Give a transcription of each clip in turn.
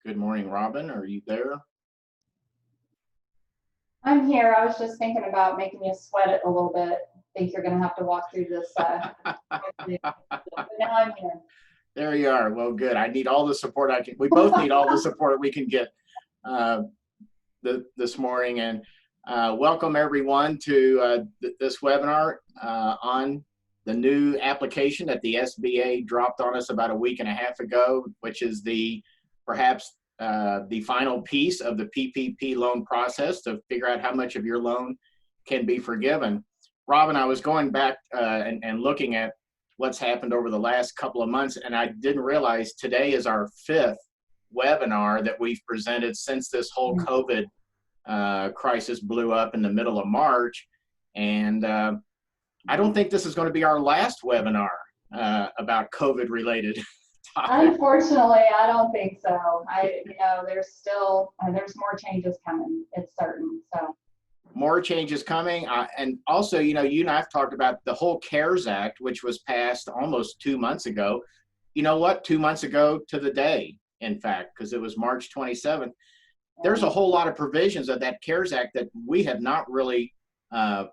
Good morning, Robin. Are you there? I'm here. I was just thinking about making you sweat it a little bit. Think you're gonna have to walk through this. But now I'm here. There you are. Well, good. I need all the support I can. We both need all the support we can get uh, this morning. And welcome everyone to this webinar on the new application that the SBA dropped on us about a week and a half ago, which is perhaps the final piece of the PPP loan process to figure out how much of your loan can be forgiven. Robin, I was going back and looking at what's happened over the last couple of months, and I didn't realize today is our fifth webinar that we've presented since this whole COVID crisis blew up in the middle of March. And I don't think this is going to be our last webinar about COVID related topics. Unfortunately, I don't think so. There's more changes coming. It's certain. So More changes coming. And also, you and I have talked about the whole CARES Act, which was passed almost 2 months ago. You know what? 2 months ago to the day, in fact, because it was March 27th. There's a whole lot of provisions of that CARES Act that we have not really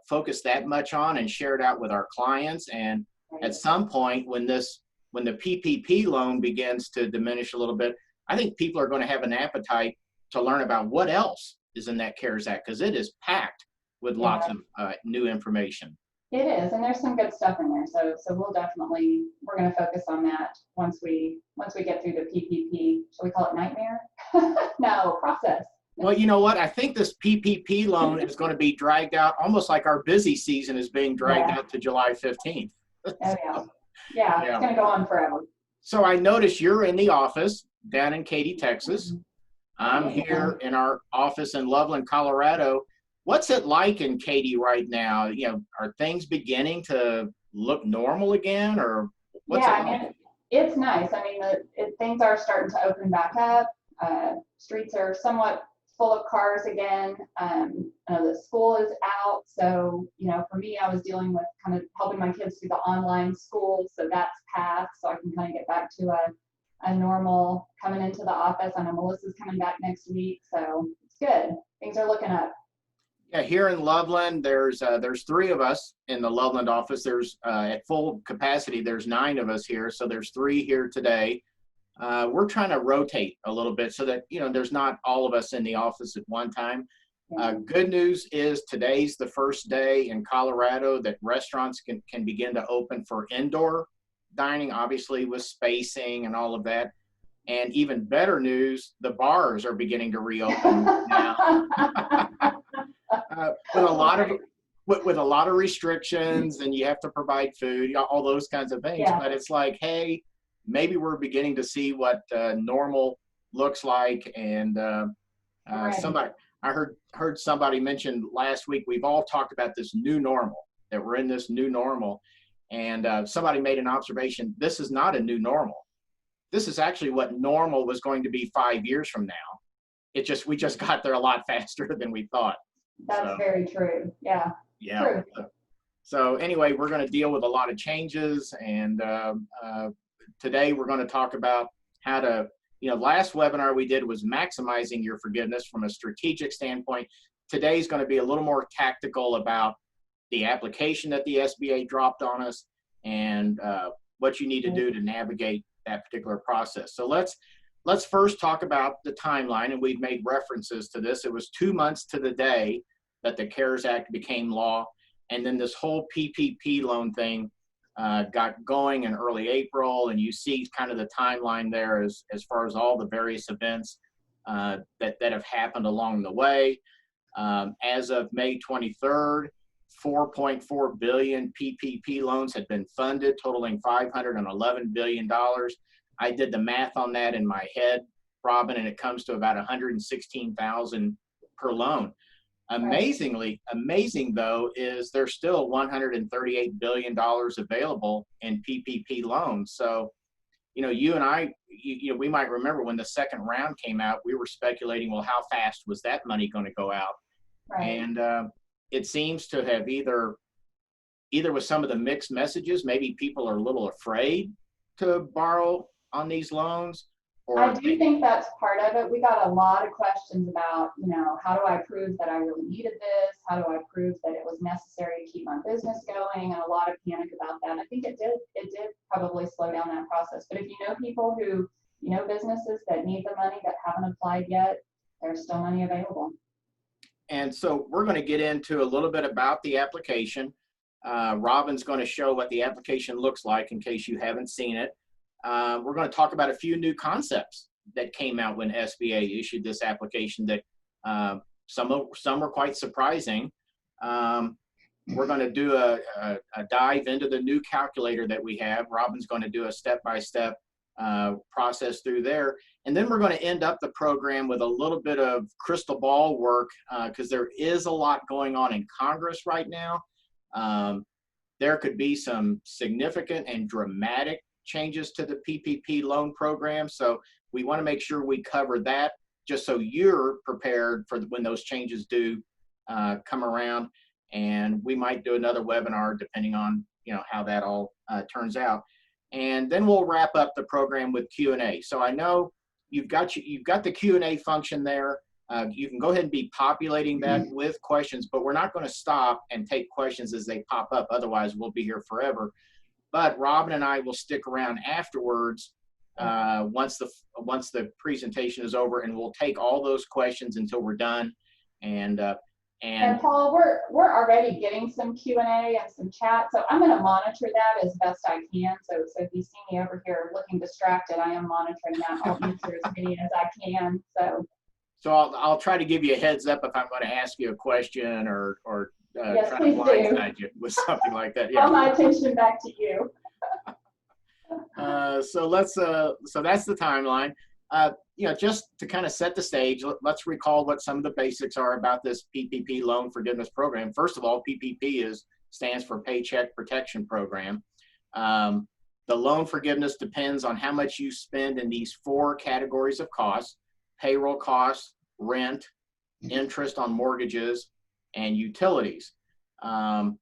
focused that much on and shared out with our clients. And at some point, when the PPP loan begins to diminish a little bit, I think people are going to have an appetite to learn about what else is in that CARES Act, because it is packed with lots of new information. it is, and there's some good stuff in there. So we're going to focus on that once we get through the PPP. Shall we call it nightmare? No, process. Well, you know what? I think this PPP loan is going to be dragged out almost like our busy season is being dragged out to July 15th. Yeah, it's going to go on forever. So I noticed you're in the office down in Katy, Texas. I'm here in our office in Loveland, Colorado. What's it like in Katy right now? Are things beginning to look normal again, or what's it like? It's nice. Things are starting to open back up. Streets are somewhat full of cars again. The school is out. So, for me, I was dealing with kind of helping my kids through the online school. So that's passed. So I can kind of get back to a normal coming into the office. I know Melissa's coming back next week. So it's good. Things are looking up. Yeah, here in Loveland, there's 3 of us in the Loveland office. There's at full capacity, there's 9 of us here. So there's 3 here today. We're trying to rotate a little bit so that, there's not all of us in the office at one time. Good news is today's the first day in Colorado that restaurants can begin to open for indoor dining, obviously with spacing and all of that. And even better news, the bars are beginning to reopen now. With a lot of restrictions, and you have to provide food, all those kinds of things. But it's like, hey, maybe we're beginning to see what normal looks like. And I heard somebody mention last week, we've all talked about this new normal, that we're in this new normal. And somebody made an observation, this is not a new normal. This is actually what normal was going to be 5 years from now. We just got there a lot faster than we thought. That's very true. Yeah. True. So anyway, we're going to deal with a lot of changes, and today we're going to talk about how to, last webinar we did was maximizing your forgiveness from a strategic standpoint. Today's going to be a little more tactical about the application that the SBA dropped on us and what you need to do to navigate that particular process. So let's first talk about the timeline, and we've made references to this. It was 2 months to the day that the CARES Act became law, and then this whole PPP loan thing got going in early April, and you see kind of the timeline there as far as all the various events that have happened along the way. As of May 23rd, 4.4 billion PPP loans had been funded, totaling $511 billion. I did the math on that in my head, Robin, and it comes to about 116,000 per loan. Amazing though, is there's still $138 billion available in PPP loans. So, you and I, we might remember when the second round came out, we were speculating, well, how fast was that money going to go out? And it seems to have either with some of the mixed messages, maybe people are a little afraid to borrow on these loans, I do think that's part of it. We got a lot of questions about, how do I prove that I really needed this? How do I prove that it was necessary to keep my business going? And a lot of panic about that. I think it did probably slow down that process. But if you know people who, businesses that need the money that haven't applied yet, there's still money available. And so we're going to get into a little bit about the application. Robyn's going to show what the application looks like in case you haven't seen it. We're going to talk about a few new concepts that came out when SBA issued this application that some were quite surprising. We're going to do a dive into the new calculator that we have. Robyn's going to do a step-by-step process through there. And then we're going to end up the program with a little bit of crystal ball work because there is a lot going on in Congress right now. There could be some significant and dramatic changes to the PPP loan program. So we want to make sure we cover that just so you're prepared for when those changes do come around. And we might do another webinar depending on how that all turns out. And then we'll wrap up the program with Q&A. So I know you've got the Q&A function there. You can go ahead and be populating that with questions, but we're not going to stop and take questions as they pop up. Otherwise, we'll be here forever. But Robyn and I will stick around afterwards once the presentation is over, and we'll take all those questions until we're done. And Paul, we're already getting some Q&A and some chat, so I'm going to monitor that as best I can. So if you see me over here looking distracted, I am monitoring that. I'll answer as many as I can. So I'll try to give you a heads up if I'm going to ask you a question or yes, try to please blindside you with something like that. Yeah. Call my attention back to you. So that's the timeline. Just to kind of set the stage, let's recall what some of the basics are about this PPP Loan Forgiveness Program. First of all, PPP stands for Paycheck Protection Program. The loan forgiveness depends on how much you spend in these 4 categories of costs: payroll costs, rent, interest on mortgages, and utilities. The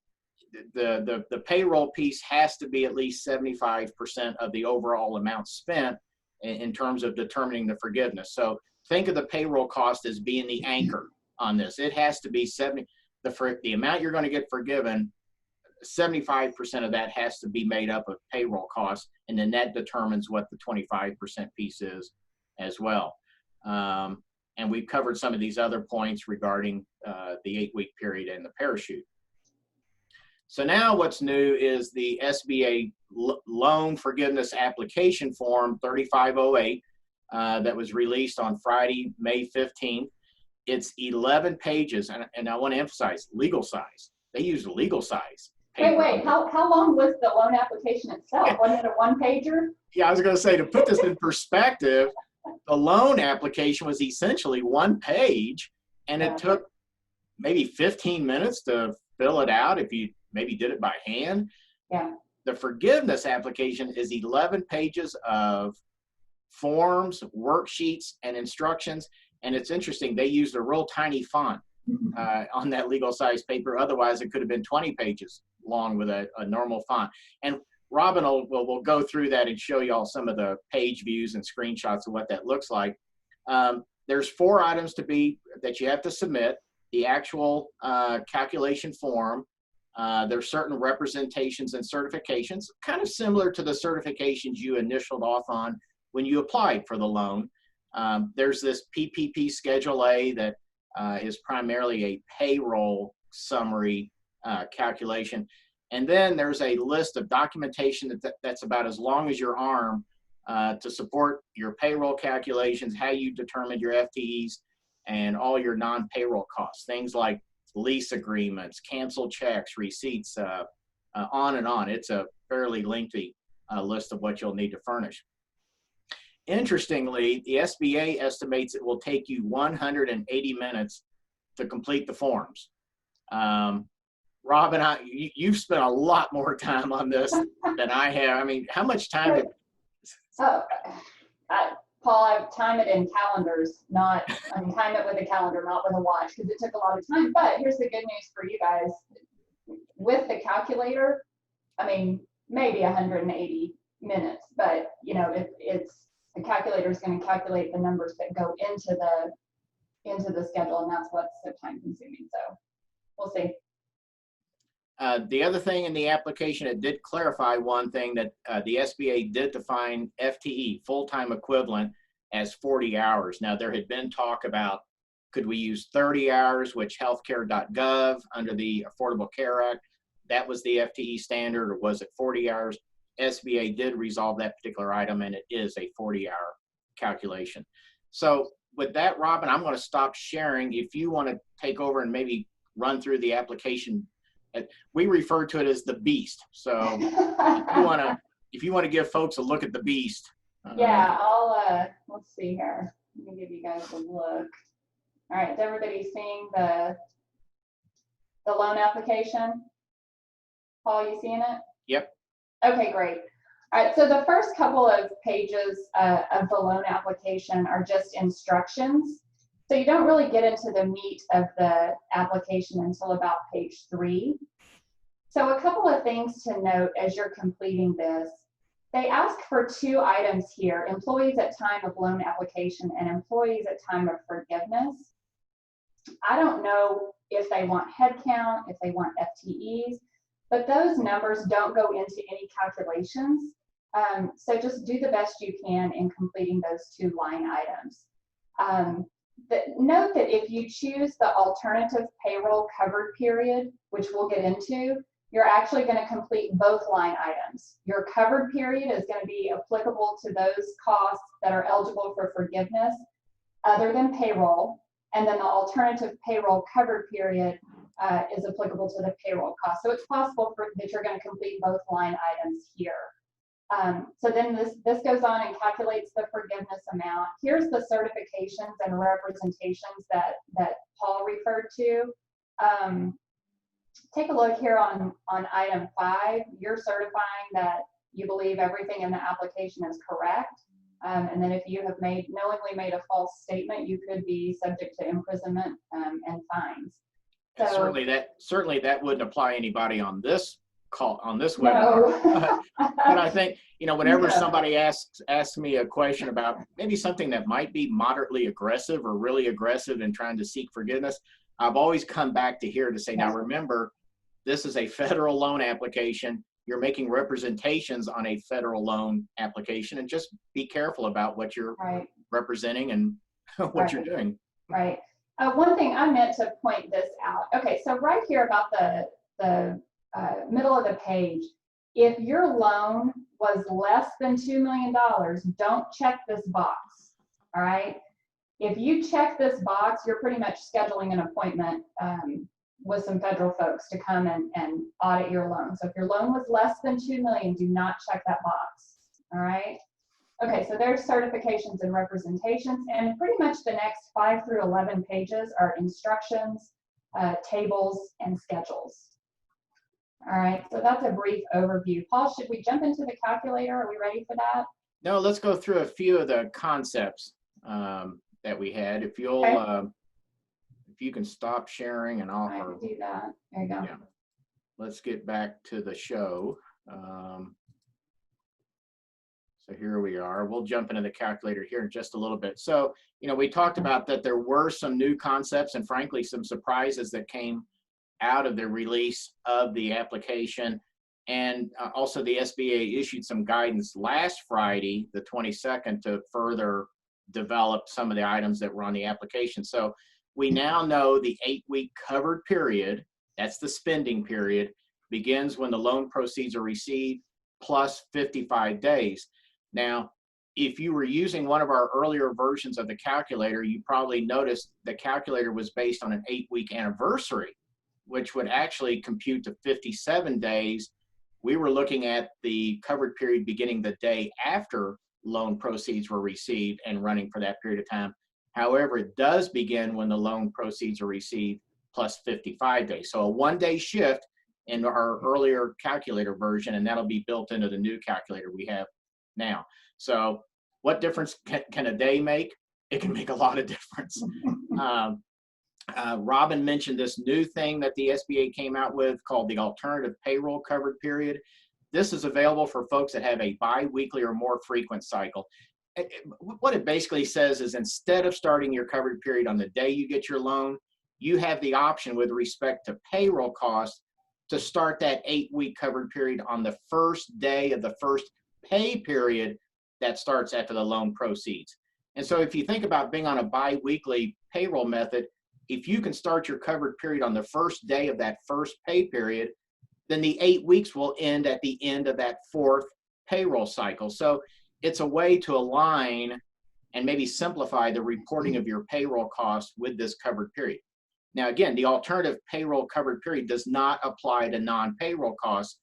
payroll piece has to be at least 75% of the overall amount spent in terms of determining the forgiveness. So think of the payroll cost as being the anchor on this. It has to be the amount you're going to get forgiven, 75% of that has to be made up of payroll costs, and then that determines what the 25% piece is as well. And we've covered some of these other points regarding the 8-week period and the parachute. So now what's new is the SBA Loan Forgiveness Application Form 3508 that was released on Friday, May 15th. It's 11 pages, and I want to emphasize legal size. They use legal size paper. Wait, how long was the loan application itself? Wasn't it a 1-pager? Yeah, I was going to say, to put this in perspective, the loan application was essentially 1 page, and it took maybe 15 minutes to fill it out if you maybe did it by hand. Yeah. The forgiveness application is 11 pages of forms, worksheets, and instructions. And it's interesting, they used a real tiny font on that legal size paper. Otherwise, it could have been 20 pages long with a normal font. And Robyn will go through that and show you all some of the page views and screenshots of what that looks like. There's 4 items that you have to submit: the actual calculation form. There's certain representations and certifications, kind of similar to the certifications you initialed off on when you applied for the loan. There's this PPP Schedule A that is primarily a payroll summary calculation. And then there's a list of documentation that's about as long as your arm to support your payroll calculations, how you determine your FTEs, and all your non-payroll costs, things like lease agreements, canceled checks, receipts, on and on. It's a fairly lengthy list of what you'll need to furnish. Interestingly, the SBA estimates it will take you 180 minutes to complete the forms. Robyn, you've spent a lot more time on this than I have. I mean, how much time? Paul, I time it in calendars, time it with a calendar, not with a watch, because it took a lot of time. But here's the good news for you guys. With the calculator, I mean, maybe 180 minutes, but it's the calculator is going to calculate the numbers that go into the schedule, and that's what's so time consuming. So we'll see. The other thing in the application, it did clarify one thing, that the SBA did define FTE, full-time equivalent, as 40 hours. Now, there had been talk about, could we use 30 hours, which healthcare.gov under the Affordable Care Act, that was the FTE standard, or was it 40 hours? SBA did resolve that particular item, and it is a 40-hour calculation. So with that, Robyn, I'm going to stop sharing. If you want to take over and maybe run through the application, we refer to it as the beast. So if you want to give folks a look at the beast. Yeah, let's see here. Let me give you guys a look. All right, is everybody seeing the loan application? Paul, you seeing it? Yep. Okay, great. All right, so the first couple of pages of the loan application are just instructions. So you don't really get into the meat of the application until about page 3. So a couple of things to note as you're completing this. They ask for 2 items here: employees at time of loan application and employees at time of forgiveness. I don't know if they want headcount, if they want FTEs, but those numbers don't go into any calculations. So just do the best you can in completing those 2 line items. Note that if you choose the alternative payroll covered period, which we'll get into, you're actually going to complete both line items. Your covered period is going to be applicable to those costs that are eligible for forgiveness other than payroll, and then the alternative payroll covered period is applicable to the payroll cost. So it's possible that you're going to complete both line items here. So then this goes on and calculates the forgiveness amount. Here's the certifications and representations that Paul referred to. Take a look here on item 5. You're certifying that you believe everything in the application is correct. And then if you have knowingly made a false statement, you could be subject to imprisonment and fines. So, certainly that wouldn't apply anybody on this call, on this webinar. No. But I think, whenever somebody asks me a question about maybe something that might be moderately aggressive or really aggressive in trying to seek forgiveness, I've always come back to here to say, now remember, this is a federal loan application. You're making representations on a federal loan application, and just be careful about what you're representing and what you're doing. Right. One thing I meant to point this out. Okay, so right here about the middle of the page, if your loan was less than $2 million, don't check this box. All right. If you check this box, you're pretty much scheduling an appointment with some federal folks to come and audit your loan. So if your loan was less than $2 million, do not check that box. All right. Okay, so there's certifications and representations, and pretty much the next 5 through 11 pages are instructions, tables, and schedules. All right, so that's a brief overview. Paul, should we jump into the calculator? Are we ready for that? No, let's go through a few of the concepts that we had. If you'll, if you can stop sharing, and I can do that. There you go. Yeah. Let's get back to the show. So here we are. We'll jump into the calculator here in just a little bit. So, we talked about that there were some new concepts and frankly some surprises that came out of the release of the application. And also the SBA issued some guidance last Friday, the 22nd, to further develop some of the items that were on the application. So we now know the 8-week covered period, that's the spending period, begins when the loan proceeds are received plus 55 days. Now, if you were using one of our earlier versions of the calculator, you probably noticed the calculator was based on an 8-week anniversary, which would actually compute to 57 days. We were looking at the covered period beginning the day after loan proceeds were received and running for that period of time. However, it does begin when the loan proceeds are received plus 55 days. So a 1-day shift in our earlier calculator version, and that'll be built into the new calculator we have now. So what difference can a day make? It can make a lot of difference. Robyn mentioned this new thing that the SBA came out with called the alternative payroll covered period. This is available for folks that have a bi-weekly or more frequent cycle. what it basically says is instead of starting your covered period on the day you get your loan, you have the option with respect to payroll costs to start that 8-week covered period on the first day of the first pay period that starts after the loan proceeds. And so if you think about being on a bi-weekly payroll method, if you can start your covered period on the first day of that first pay period, then the 8 weeks will end at the end of that fourth payroll cycle. So it's a way to align and maybe simplify the reporting of your payroll costs with this covered period. Now, again, the alternative payroll covered period does not apply to non-payroll costs.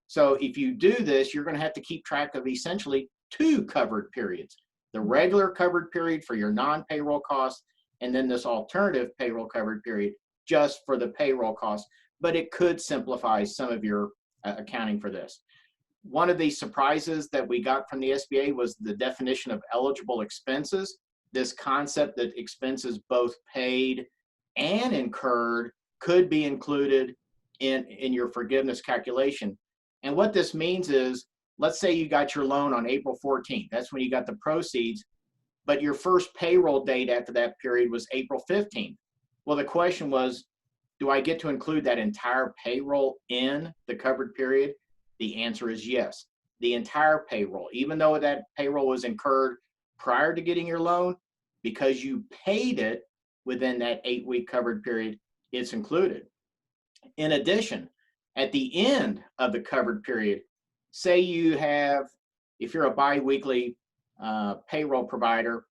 So if you do this, you're going to have to keep track of essentially 2 covered periods, the regular covered period for your non-payroll costs, and then this alternative payroll covered period just for the payroll costs. But it could simplify some of your accounting for this. One of the surprises that we got from the SBA was the definition of eligible expenses, this concept that expenses both paid and incurred could be included in your forgiveness calculation. And what this means is, let's say you got your loan on April 14th. That's when you got the proceeds, but your first payroll date after that period was April 15th. Well, the question was, do I get to include that entire payroll in the covered period? The answer is yes. The entire payroll, even though that payroll was incurred prior to getting your loan, because you paid it within that 8-week covered period, it's included. In addition, at the end of the covered period, say you have, if you're a bi-weekly payroll provider,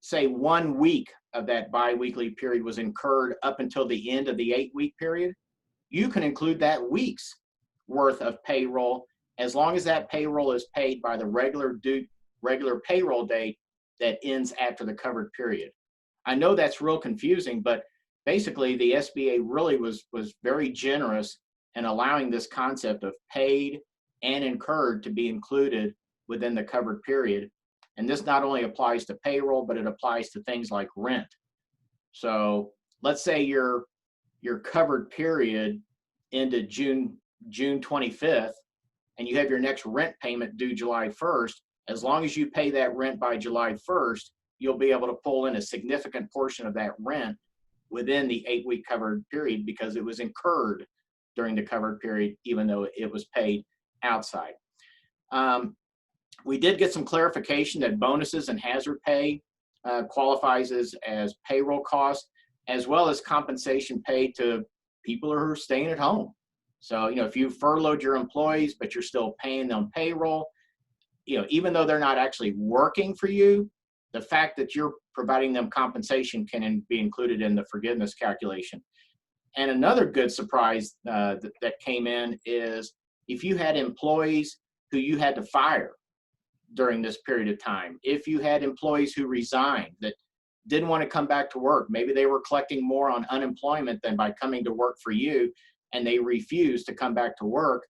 say 1 week of that bi-weekly period was incurred up until the end of the 8-week period, you can include that week's worth of payroll as long as that payroll is paid by the regular payroll date that ends after the covered period. I know that's real confusing, but basically the SBA really was very generous in allowing this concept of paid and incurred to be included within the covered period. And this not only applies to payroll, but it applies to things like rent. So let's say your covered period ended June 25th, and you have your next rent payment due July 1st. As long as you pay that rent by July 1st, you'll be able to pull in a significant portion of that rent within the 8-week covered period because it was incurred during the covered period, even though it was paid outside. We did get some clarification that bonuses and hazard pay qualifies as payroll costs, as well as compensation paid to people who are staying at home. So, if you furloughed your employees, but you're still paying them payroll, even though they're not actually working for you, the fact that you're providing them compensation can be included in the forgiveness calculation. And another good surprise that came in is if you had employees who you had to fire during this period of time, if you had employees who resigned that didn't want to come back to work, maybe they were collecting more on unemployment than by coming to work for you, and they refused to come back to work,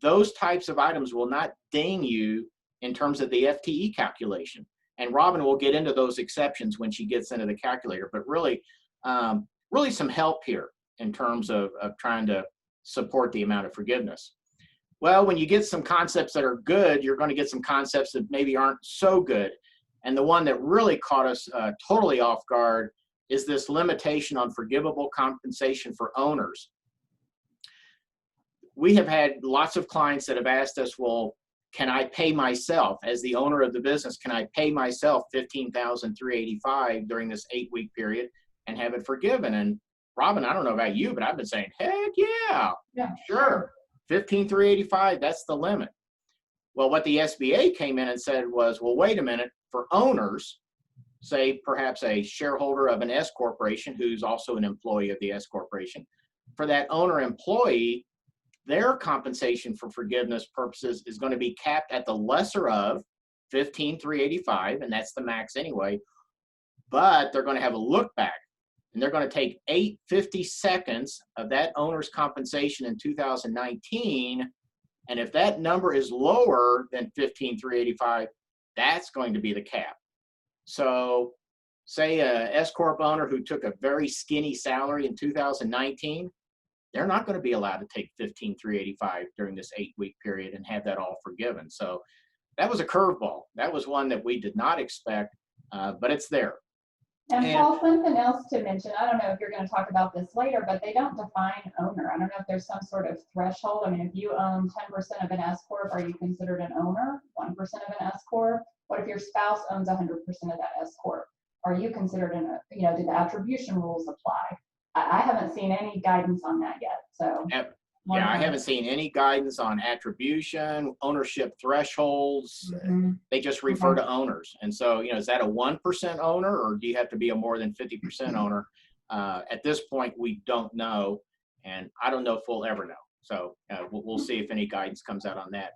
those types of items will not ding you in terms of the FTE calculation. And Robyn will get into those exceptions when she gets into the calculator, but really some help here in terms of trying to support the amount of forgiveness. Well, when you get some concepts that are good, you're going to get some concepts that maybe aren't so good. And the one that really caught us totally off guard is this limitation on forgivable compensation for owners. We have had lots of clients that have asked us, well, can I pay myself as the owner of the business? Can I pay myself $15,385 during this 8-week period and have it forgiven? And Robyn, I don't know about you, but I've been saying, heck yeah, sure. $15,385, that's the limit. Well, what the SBA came in and said was, well, wait a minute, for owners, say perhaps a shareholder of an S corporation who's also an employee of the S corporation, for that owner employee, their compensation for forgiveness purposes is going to be capped at the lesser of $15,385, and that's the max anyway, but they're going to have a look back, and they're going to take 8/52 of that owner's compensation in 2019, and if that number is lower than $15,385, that's going to be the cap. So say a S Corp owner who took a very skinny salary in 2019, they're not going to be allowed to take $15,385 during this 8-week period and have that all forgiven. So that was a curveball. That was one that we did not expect, but it's there. And Paul, something else to mention, I don't know if you're going to talk about this later, but they don't define owner. I don't know if there's some sort of threshold. I mean, if you own 10% of an S Corp, are you considered an owner? 1% of an S Corp? What if your spouse owns 100% of that S Corp? Are you considered an, you know, do the attribution rules apply? I haven't seen any guidance on that yet. So yeah, I haven't seen any guidance on attribution, ownership thresholds. They just refer to owners. And so, you know, is that a 1% owner, or do you have to be a more than 50% owner? At this point, we don't know, and I don't know if we'll ever know. So we'll see if any guidance comes out on that.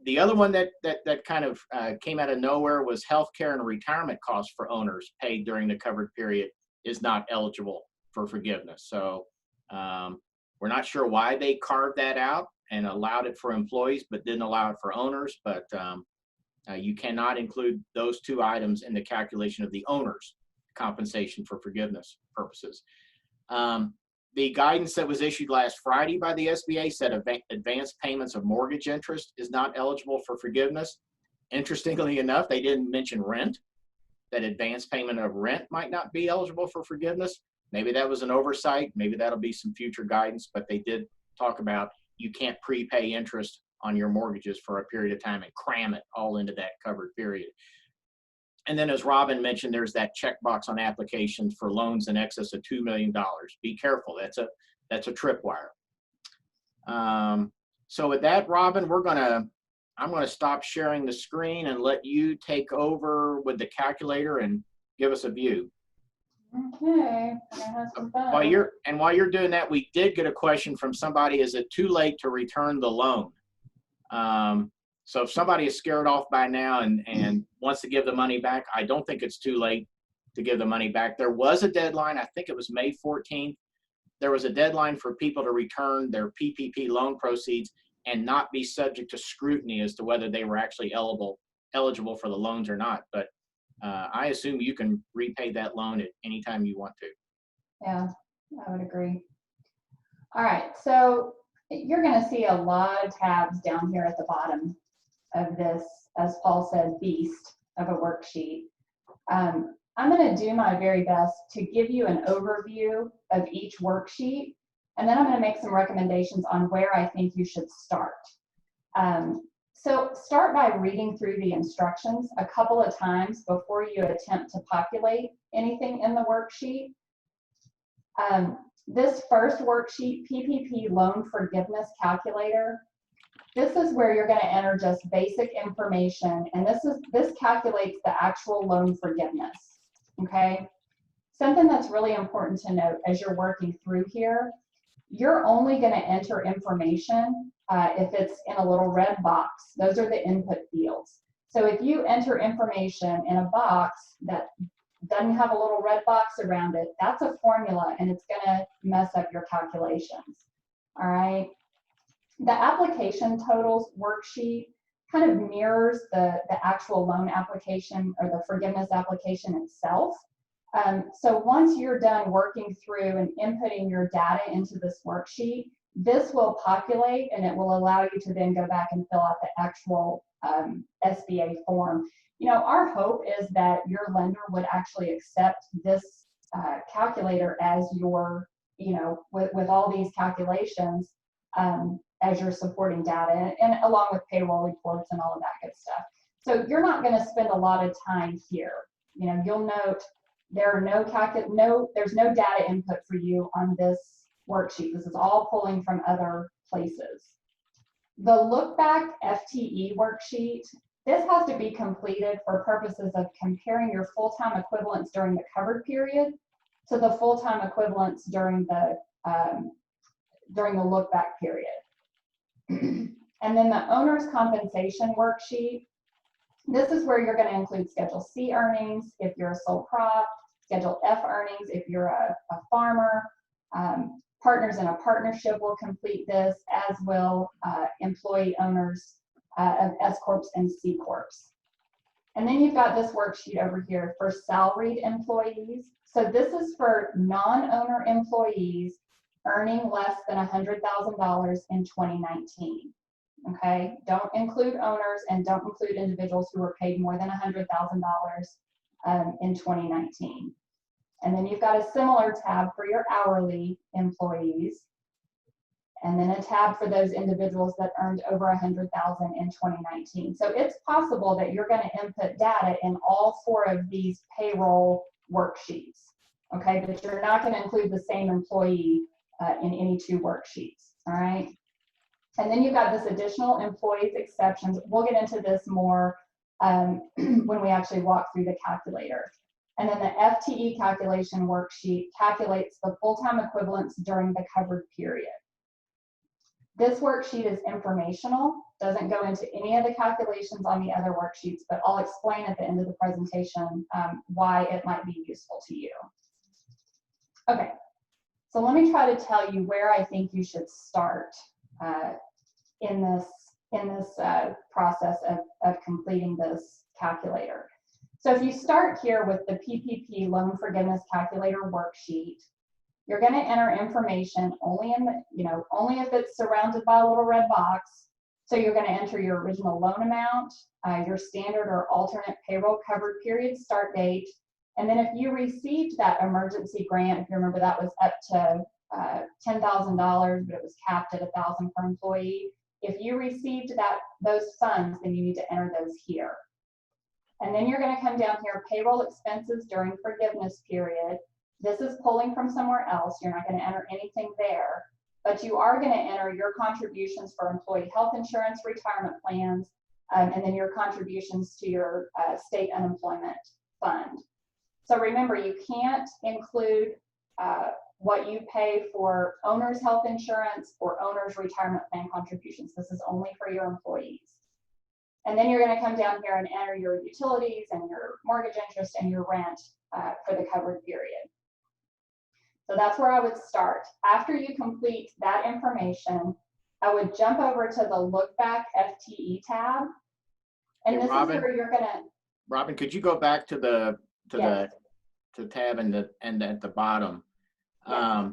The other one that kind of came out of nowhere was healthcare and retirement costs for owners paid during the covered period is not eligible for forgiveness. So we're not sure why they carved that out and allowed it for employees, but didn't allow it for owners. But you cannot include those two items in the calculation of the owner's compensation for forgiveness purposes. The guidance that was issued last Friday by the SBA said advanced payments of mortgage interest is not eligible for forgiveness. Interestingly enough, they didn't mention rent, that advanced payment of rent might not be eligible for forgiveness. Maybe that was an oversight. Maybe that'll be some future guidance, but they did talk about you can't prepay interest on your mortgages for a period of time and cram it all into that covered period. And then, as Robyn mentioned, there's that checkbox on applications for loans in excess of $2 million. Be careful. That's a tripwire. So with that, Robyn, I'm gonna stop sharing the screen and let you take over with the calculator and give us a view. Okay. Have some fun. While you're doing that, we did get a question from somebody: is it too late to return the loan? So if somebody is scared off by now and wants to give the money back, I don't think it's too late to give the money back. There was a deadline, I think it was May 14th. There was a deadline for people to return their PPP loan proceeds and not be subject to scrutiny as to whether they were actually eligible for the loans or not. But I assume you can repay that loan at any time you want to. Yeah, I would agree. All right, so you're going to see a lot of tabs down here at the bottom of this, as Paul said, beast of a worksheet. I'm going to do my very best to give you an overview of each worksheet, and then I'm going to make some recommendations on where I think you should start. So start by reading through the instructions a couple of times before you attempt to populate anything in the worksheet. This first worksheet, PPP Loan Forgiveness Calculator, this is where you're going to enter just basic information, and this calculates the actual loan forgiveness, okay? Something that's really important to note as you're working through here, you're only going to enter information if it's in a little red box. Those are the input fields. So if you enter information in a box that doesn't have a little red box around it, that's a formula, and it's going to mess up your calculations. All right. The application totals worksheet kind of mirrors the actual loan application or the forgiveness application itself. So once you're done working through and inputting your data into this worksheet, this will populate and it will allow you to then go back and fill out the actual SBA form. You know, our hope is that your lender would actually accept this calculator as your, you know, with all these calculations as you're supporting data and along with payroll reports and all of that good stuff. So you're not going to spend a lot of time here. You know, you'll note there are there's no data input for you on this worksheet. This is all pulling from other places. The look back FTE worksheet, this has to be completed for purposes of comparing your full-time equivalents during the covered period to the full-time equivalents during the look back period. And then the owner's compensation worksheet, this is where you're going to include Schedule C earnings if you're a sole prop, Schedule F earnings if you're a farmer. Partners in a partnership will complete this, as will employee owners of S Corps and C Corps. And then you've got this worksheet over here for salaried employees. So this is for non-owner employees earning less than $100,000 in 2019. Okay, don't include owners and don't include individuals who were paid more than $100,000 in 2019. And then you've got a similar tab for your hourly employees, and then a tab for those individuals that earned over 100,000 in 2019. So it's possible that you're going to input data in all 4 of these payroll worksheets, okay? But you're not going to include the same employee in any 2 worksheets, all right? And then you've got this additional employees exceptions. We'll get into this more when we actually walk through the calculator. And then the FTE calculation worksheet calculates the full-time equivalents during the covered period. This worksheet is informational, doesn't go into any of the calculations on the other worksheets, but I'll explain at the end of the presentation why it might be useful to you. Okay, so let me try to tell you where I think you should start in this process of completing this calculator. So if you start here with the PPP Loan Forgiveness Calculator worksheet, you're going to enter information only in the, only if it's surrounded by a little red box. So you're going to enter your original loan amount, your standard or alternate payroll covered period start date, and then if you received that emergency grant, if you remember that was up to $10,000, but it was capped at $1,000 per employee. If you received those funds, then you need to enter those here. And then you're going to come down here, payroll expenses during forgiveness period. This is pulling from somewhere else. You're not going to enter anything there, but you are going to enter your contributions for employee health insurance, retirement plans, and then your contributions to your state unemployment fund. So remember, you can't include what you pay for owner's health insurance or owner's retirement plan contributions. This is only for your employees. And then you're going to come down here and enter your utilities and your mortgage interest and your rent for the covered period. So that's where I would start. After you complete that information, I would jump over to the Look Back FTE tab. And Hey, this Robyn, is where you're going to. Robyn, could you go back to the Yes. to tab and at the bottom? Yes.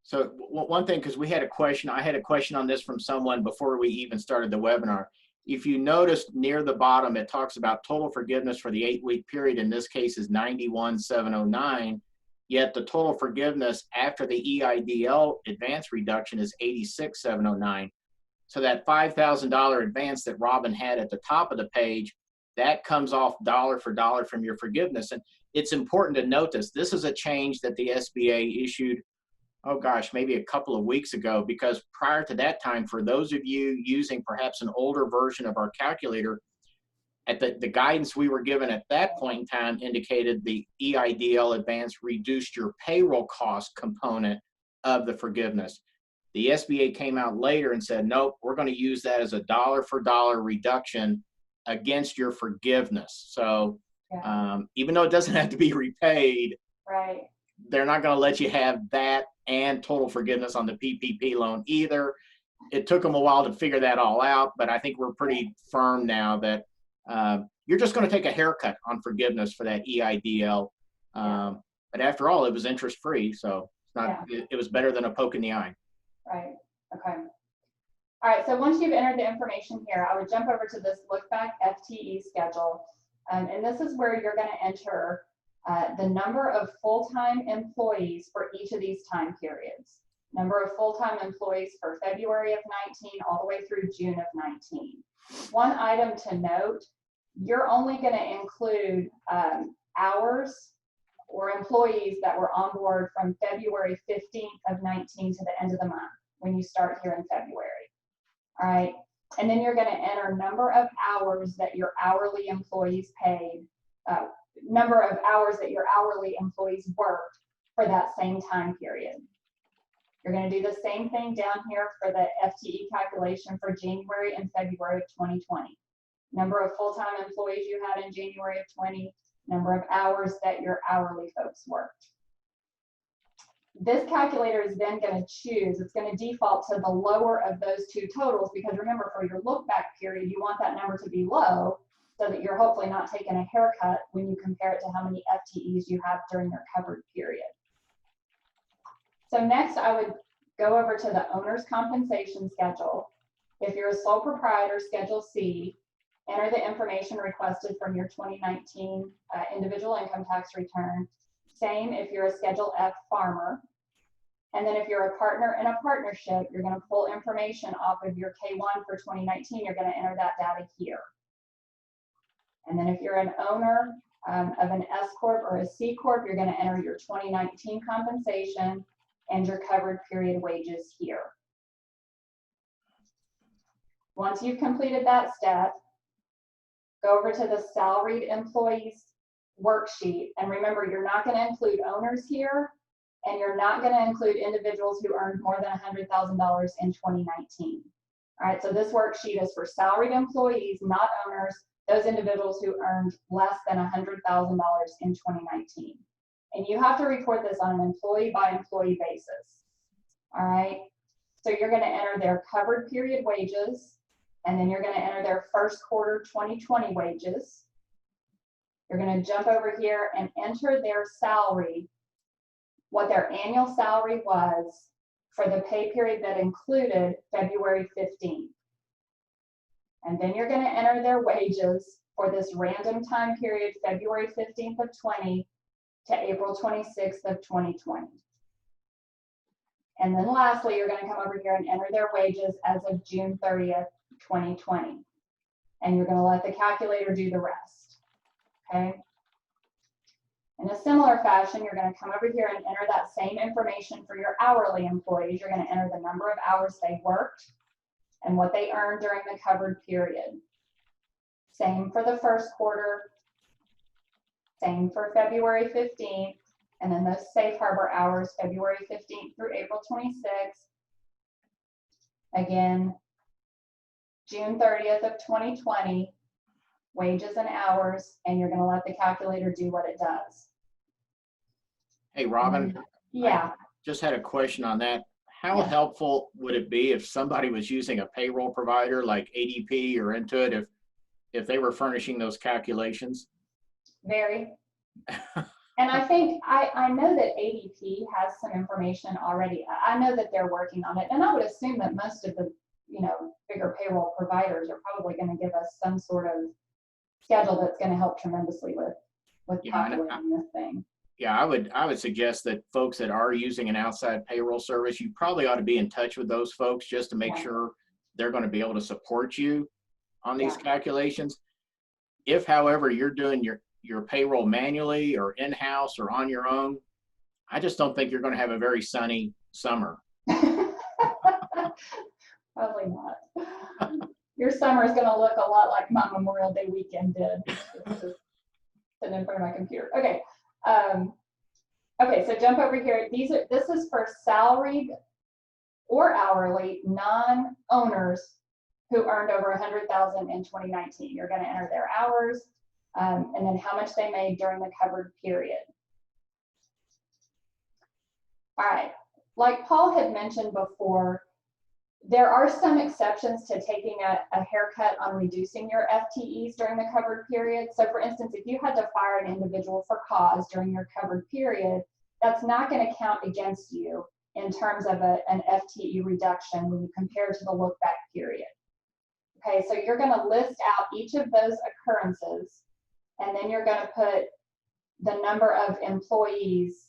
So one thing, because we had a question, I had a question on this from someone before we even started the webinar. If you noticed near the bottom, it talks about total forgiveness for the 8-week period. In this case is 91,709. Yet the total forgiveness after the EIDL advance reduction is 86,709. So that $5,000 advance that Robyn had at the top of the page, that comes off dollar for dollar from your forgiveness. And it's important to note this. This is a change that the SBA issued, oh gosh, maybe a couple of weeks ago, because prior to that time, for those of you using perhaps an older version of our calculator, at the guidance we were given at that point in time indicated the EIDL advance reduced your payroll cost component of the forgiveness. The SBA came out later and said, nope, we're going to use that as a dollar for dollar reduction against your forgiveness. So even though it doesn't have to be repaid, Right. they're not going to let you have that and total forgiveness on the PPP loan either. It took them a while to figure that all out, but I think we're pretty firm now that you're just going to take a haircut on forgiveness for that EIDL. But after all, it was interest free, so it's not. It was better than a poke in the eye. Right. Okay. All right. So once you've entered the information here, I would jump over to this Look Back FTE schedule, and this is where you're going to enter the number of full-time employees for each of these time periods. Number of full-time employees for February of 19 all the way through June of 19. One item to note, you're only going to include hours or employees that were on board from February 15th of 19 to the end of the month when you start here in February. All right. And then you're going to enter number of hours that your hourly employees paid, number of hours that your hourly employees worked for that same time period. You're going to do the same thing down here for the FTE calculation for January and February of 2020. Number of full-time employees you had in January of 20, number of hours that your hourly folks worked. This calculator is then going to choose, it's going to default to the lower of those two totals, because remember, for your look back period, you want that number to be low so that you're hopefully not taking a haircut when you compare it to how many FTEs you have during your covered period. So next I would go over to the owner's compensation schedule. If you're a sole proprietor, Schedule C, enter the information requested from your 2019 individual income tax return. Same if you're a Schedule F farmer. And then if you're a partner in a partnership, you're going to pull information off of your K1 for 2019. You're going to enter that data here. And then if you're an owner of an S Corp or a C Corp, you're going to enter your 2019 compensation and your covered period wages here. Once you've completed that step, go over to the salaried employees worksheet. And remember, you're not going to include owners here, and you're not going to include individuals who earned more than $100,000 in 2019. All right, so this worksheet is for salaried employees, not owners, those individuals who earned less than $100,000 in 2019. And you have to report this on an employee by employee basis. All right, so you're going to enter their covered period wages, and then you're going to enter their first quarter 2020 wages. You're going to jump over here and enter their salary, what their annual salary was for the pay period that included February 15th. And then you're going to enter their wages for this random time period, February 15th of 20 to April 26th of 2020. And then lastly, you're going to come over here and enter their wages as of June 30th, 2020. And you're going to let the calculator do the rest. Okay? In a similar fashion, you're going to come over here and enter that same information for your hourly employees. You're going to enter the number of hours they worked and what they earned during the covered period. Same for the first quarter, same for February 15th, and then those safe harbor hours, February 15th through April 26th. Again, June 30th of 2020, wages and hours, and you're going to let the calculator do what it does. Hey, Robyn. Yeah. I just had a question on that. How helpful would it be if somebody was using a payroll provider like ADP or Intuit if they were furnishing those calculations? Very. And I think, I know that ADP has some information already. I know that they're working on it. And I would assume that most of the, bigger payroll providers are probably going to give us some sort of schedule that's going to help tremendously with calculating this thing. Yeah, I would suggest that folks that are using an outside payroll service, you probably ought to be in touch with those folks just to make sure they're going to be able to support you on these calculations. If, however, you're doing your payroll manually or in-house or on your own, I just don't think you're going to have a very sunny summer. Probably not. Your summer is going to look a lot like my Memorial Day weekend did. It's just sitting in front of my computer. Okay. Okay, so jump over here. This is for salaried or hourly non-owners who earned over $100,000 in 2019. You're going to enter their hours and then how much they made during the covered period. All right, like Paul had mentioned before, there are some exceptions to taking a haircut on reducing your FTEs during the covered period. So for instance, if you had to fire an individual for cause during your covered period, that's not going to count against you in terms of an FTE reduction when you compare to the look back period. Okay, so you're going to list out each of those occurrences, and then you're going to put the number of employees.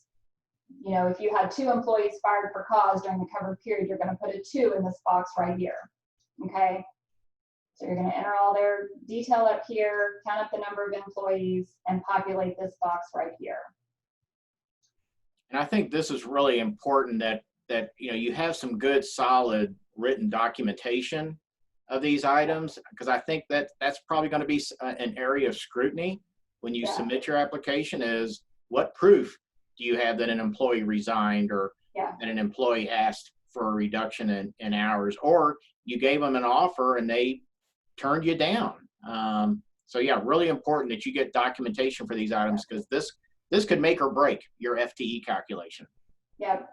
If you had 2 employees fired for cause during the covered period, you're going to put a 2 in this box right here. Okay, so you're going to enter all their detail up here, count up the number of employees, and populate this box right here. And I think this is really important that you have some good, solid written documentation of these items, because I think that's probably going to be an area of scrutiny when you submit your application. Is what proof do you have that an employee resigned or that an employee asked for a reduction in hours, or you gave them an offer and they turned you down? So yeah, really important that you get documentation for these items, because this could make or break your FTE calculation. Yep.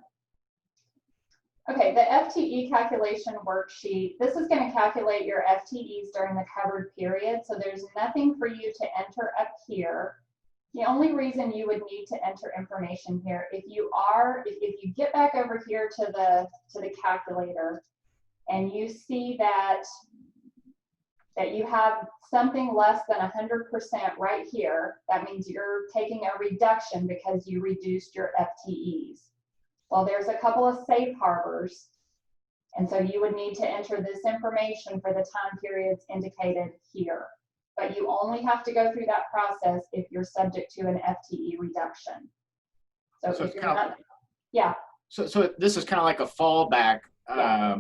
Okay, the FTE calculation worksheet, this is going to calculate your FTEs during the covered period. So there's nothing for you to enter up here. The only reason you would need to enter information here, if you get back over here to the calculator and you see that you have something less than 100% right here, that means you're taking a reduction because you reduced your FTEs. Well, there's a couple of safe harbors, and so you would need to enter this information for the time periods indicated here. But you only have to go through that process if you're subject to an FTE reduction. So if you're not, yeah. So this is kind of like a fallback, Yeah.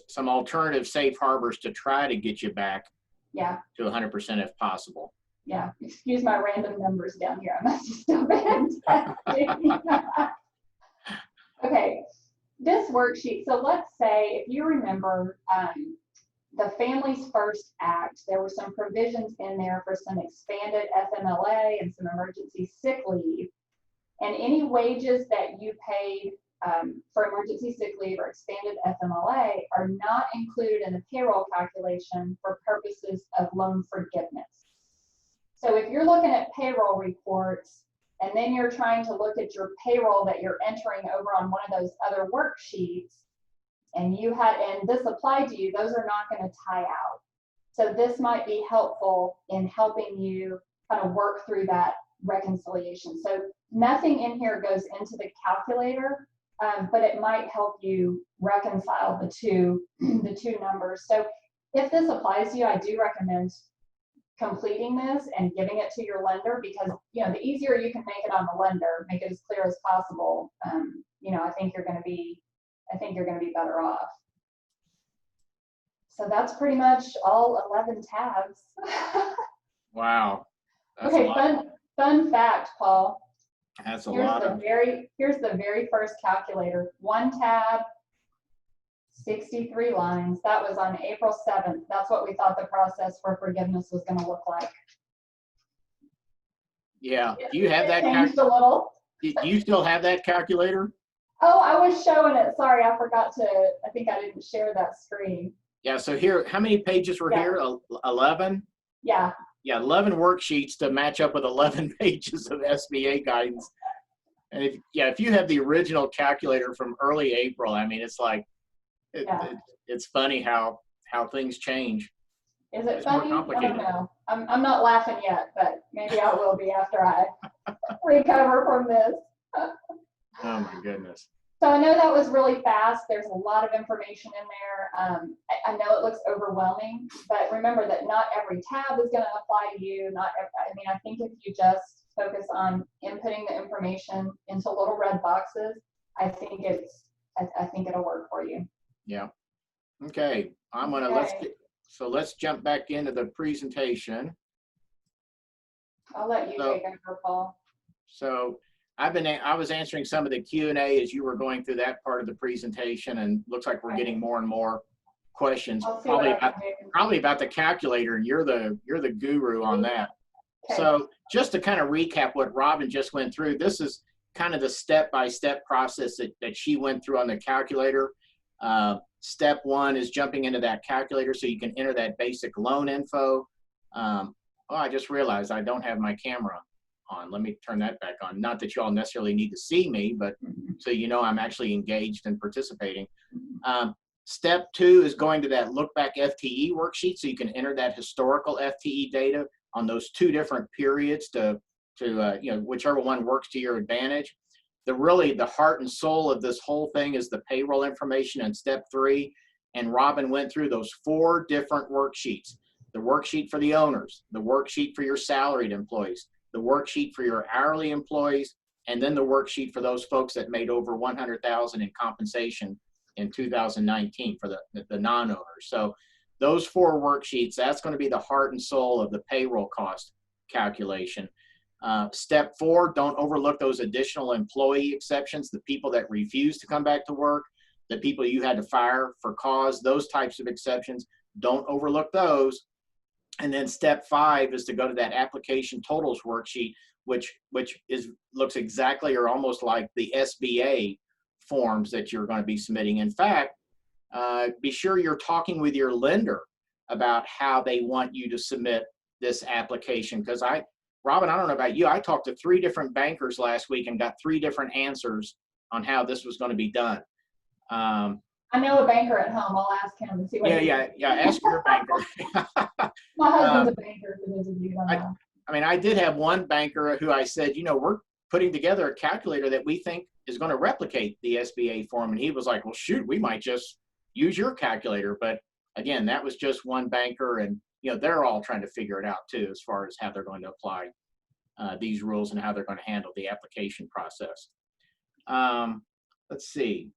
Some alternative safe harbors to try to get you back Yeah. to 100% if possible. Yeah. Excuse my random numbers down here. I must have still been texting. Okay. This worksheet. So let's say if you remember the Families First Act, there were some provisions in there for some expanded FMLA and some emergency sick leave. And any wages that you paid for emergency sick leave or expanded FMLA are not included in the payroll calculation for purposes of loan forgiveness. So if you're looking at payroll reports and then you're trying to look at your payroll that you're entering over on one of those other worksheets, and this applied to you, those are not going to tie out. So this might be helpful in helping you kind of work through that reconciliation. So nothing in here goes into the calculator, but it might help you reconcile the two numbers. So if this applies to you, I do recommend completing this and giving it to your lender, because the easier you can make it on the lender, make it as clear as possible. I think you're going to be better off. So that's pretty much all 11 tabs. Wow. That's okay, fun fact, Paul. That's a lot. Here's the very first calculator. 1 tab, 63 lines. That was on April 7th. That's what we thought the process for forgiveness was going to look like. Yeah. Do you have that? Changed a little. Do you still have that calculator? Oh, I was showing it. Sorry, I forgot to. I think I didn't share that screen. Yeah. So here, how many pages were here? 11. Yeah. Yeah, 11 worksheets to match up with 11 pages of SBA guidance. And if you have the original calculator from early April, I mean, it's like, it's funny how things change. Is it funny? I don't know. I'm not laughing yet, but maybe I will be after I recover from this. Oh my goodness. So I know that was really fast. There's a lot of information in there. I know it looks overwhelming, but remember that not every tab is going to apply to you. I think if you just focus on inputting the information into little red boxes, I think it'll work for you. Yeah. Okay. Let's jump back into the presentation. I'll let you take over, Paul. So I was answering some of the Q&A as you were going through that part of the presentation, and looks like we're getting more and more questions, probably about the calculator, and you're the guru on that. Okay. So just to kind of recap what Robyn just went through, this is kind of the step-by-step process that she went through on the calculator. Step 1 is jumping into that calculator so you can enter that basic loan info. I just realized I don't have my camera on. Let me turn that back on. Not that you all necessarily need to see me, but so I'm actually engaged and participating. Step 2 is going to that look back FTE worksheet so you can enter that historical FTE data on those 2 different periods to whichever one works to your advantage. The heart and soul of this whole thing is the payroll information in step 3. And Robyn went through those 4 different worksheets. The worksheet for the owners, the worksheet for your salaried employees, the worksheet for your hourly employees, and then the worksheet for those folks that made over $100,000 in compensation in 2019 for the non-owners. So those 4 worksheets, that's going to be the heart and soul of the payroll cost calculation. Step 4, don't overlook those additional employee exceptions, the people that refuse to come back to work, the people you had to fire for cause, those types of exceptions. Don't overlook those. And then step 5 is to go to that application totals worksheet, which looks exactly or almost like the SBA forms that you're going to be submitting. In fact, be sure you're talking with your lender about how they want you to submit this application. Because Robyn, I don't know about you, I talked to 3 different bankers last week and got 3 different answers on how this was going to be done. I know a banker at home. I'll ask him and see what he thinks. Yeah. Ask your banker. My husband's a banker, for those of you who don't know. I mean, I did have one banker who I said, we're putting together a calculator that we think is going to replicate the SBA form. And he was like, well, shoot, we might just use your calculator. But again, that was just one banker. And, they're all trying to figure it out too, as far as how they're going to apply these rules and how they're going to handle the application process. Let's see.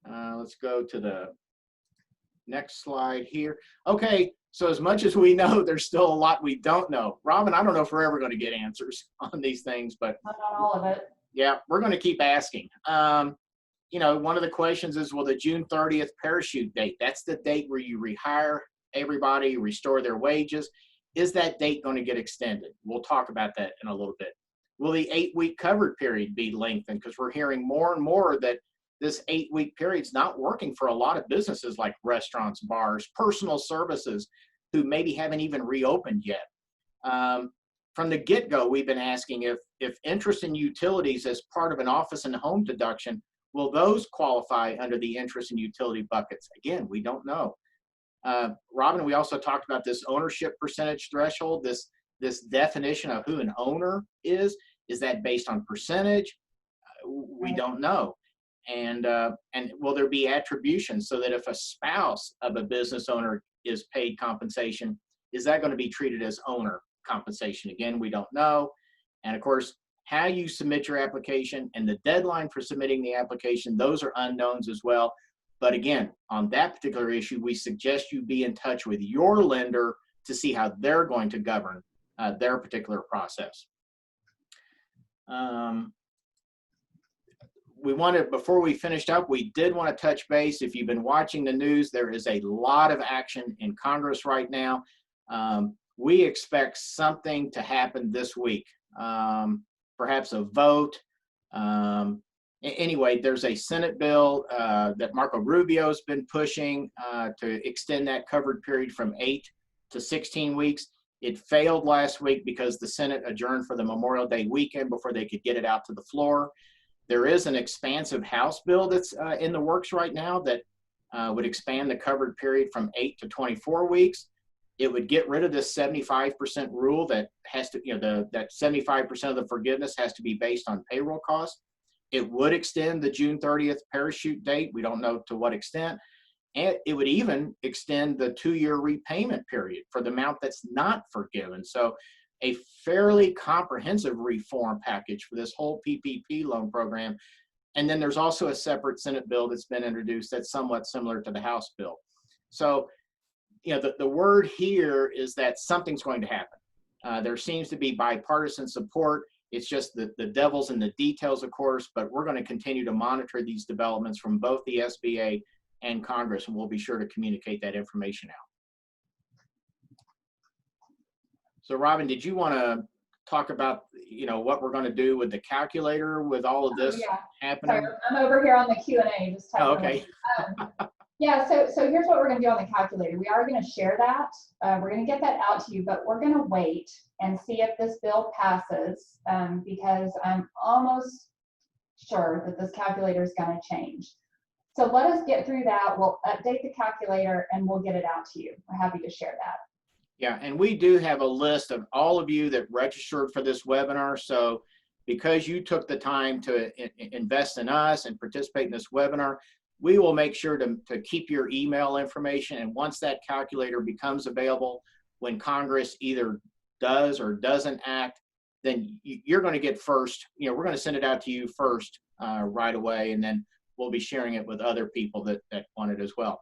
Let's go to the next slide here. Okay, so as much as we know, there's still a lot we don't know. Robyn, I don't know if we're ever going to get answers on these things, but not on all of it. Yeah, we're going to keep asking. One of the questions is, well, the June 30th parachute date, that's the date where you rehire everybody, restore their wages. Is that date going to get extended? We'll talk about that in a little bit. Will the 8-week covered period be lengthened? Because we're hearing more and more that this 8-week period is not working for a lot of businesses like restaurants, bars, personal services, who maybe haven't even reopened yet. From the get-go, we've been asking if interest in utilities as part of an office and home deduction, will those qualify under the interest and utility buckets? Again, we don't know. Robyn, we also talked about this ownership percentage threshold, this definition of who an owner is. Is that based on percentage? We don't know. And will there be attribution so that if a spouse of a business owner is paid compensation, is that going to be treated as owner compensation? Again, we don't know. And of course, how you submit your application and the deadline for submitting the application, those are unknowns as well. But again, on that particular issue, we suggest you be in touch with your lender to see how they're going to govern their particular process. Before we finished up, we did want to touch base. If you've been watching the news, there is a lot of action in Congress right now. We expect something to happen this week, perhaps a vote. Anyway, there's a Senate bill that Marco Rubio has been pushing to extend that covered period from 8 to 16 weeks. It failed last week because the Senate adjourned for the Memorial Day weekend before they could get it out to the floor. There is an expansive House bill that's in the works right now that would expand the covered period from 8 to 24 weeks. It would get rid of this 75% rule that has to, that 75% of the forgiveness has to be based on payroll costs. It would extend the June 30th parachute date. We don't know to what extent. And it would even extend the 2-year repayment period for the amount that's not forgiven. So a fairly comprehensive reform package for this whole PPP loan program. And then there's also a separate Senate bill that's been introduced that's somewhat similar to the House bill. So, the word here is that something's going to happen. There seems to be bipartisan support. It's just the devil's in the details, of course, but we're going to continue to monitor these developments from both the SBA and Congress, and we'll be sure to communicate that information out. So Robyn, did you want to talk about, what we're going to do with the calculator with all of this happening? Sorry, I'm over here on the Q&A. Just typing okay. Yeah, so here's what we're going to do on the calculator. We are going to share that. We're going to get that out to you, but we're going to wait and see if this bill passes because I'm almost sure that this calculator is going to change. So let us get through that. We'll update the calculator and we'll get it out to you. We're happy to share that. Yeah, and we do have a list of all of you that registered for this webinar. So because you took the time to invest in us and participate in this webinar, we will make sure to keep your email information. And once that calculator becomes available, when Congress either does or doesn't act, then you're going to get first, we're going to send it out to you first right away. And then we'll be sharing it with other people that want it as well.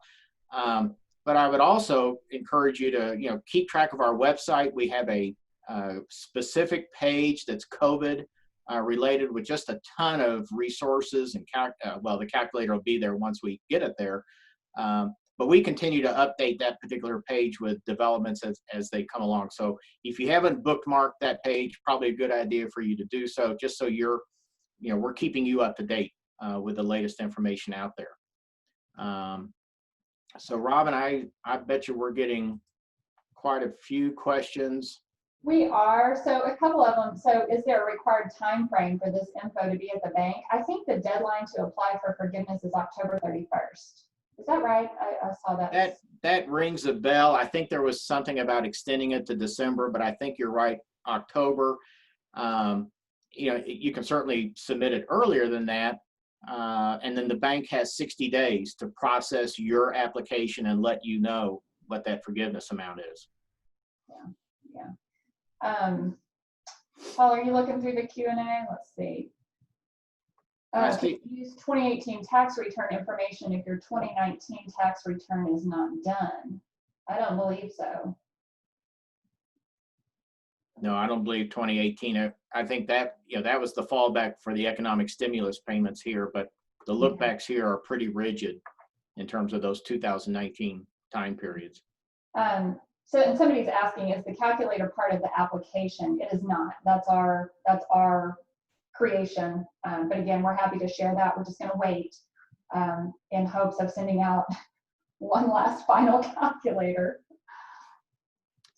But I would also encourage you to, keep track of our website. We have a specific page that's COVID related with just a ton of resources and the calculator will be there once we get it there. But we continue to update that particular page with developments as they come along. So if you haven't bookmarked that page, probably a good idea for you to do so, just so we're keeping you up to date with the latest information out there. So Robyn, I bet you we're getting quite a few questions. We are, so a couple of them. So is there a required time frame for this info to be at the bank? I think the deadline to apply for forgiveness is October 31st. Is that right? I saw that. That rings a bell. I think there was something about extending it to December, but I think you're right, October. You know, you can certainly submit it earlier than that. And then the bank has 60 days to process your application and let you know what that forgiveness amount is. Yeah. Paul, are you looking through the Q&A? Let's see. Use 2018 tax return information if your 2019 tax return is not done. I don't believe so. No, I don't believe 2018. I think that, you know, that was the fallback for the economic stimulus payments here, but the lookbacks here are pretty rigid in terms of those 2019 time periods. So, and somebody's asking, is the calculator part of the application? It is not. That's our creation. But again, we're happy to share that. We're just going to wait in hopes of sending out one last final calculator.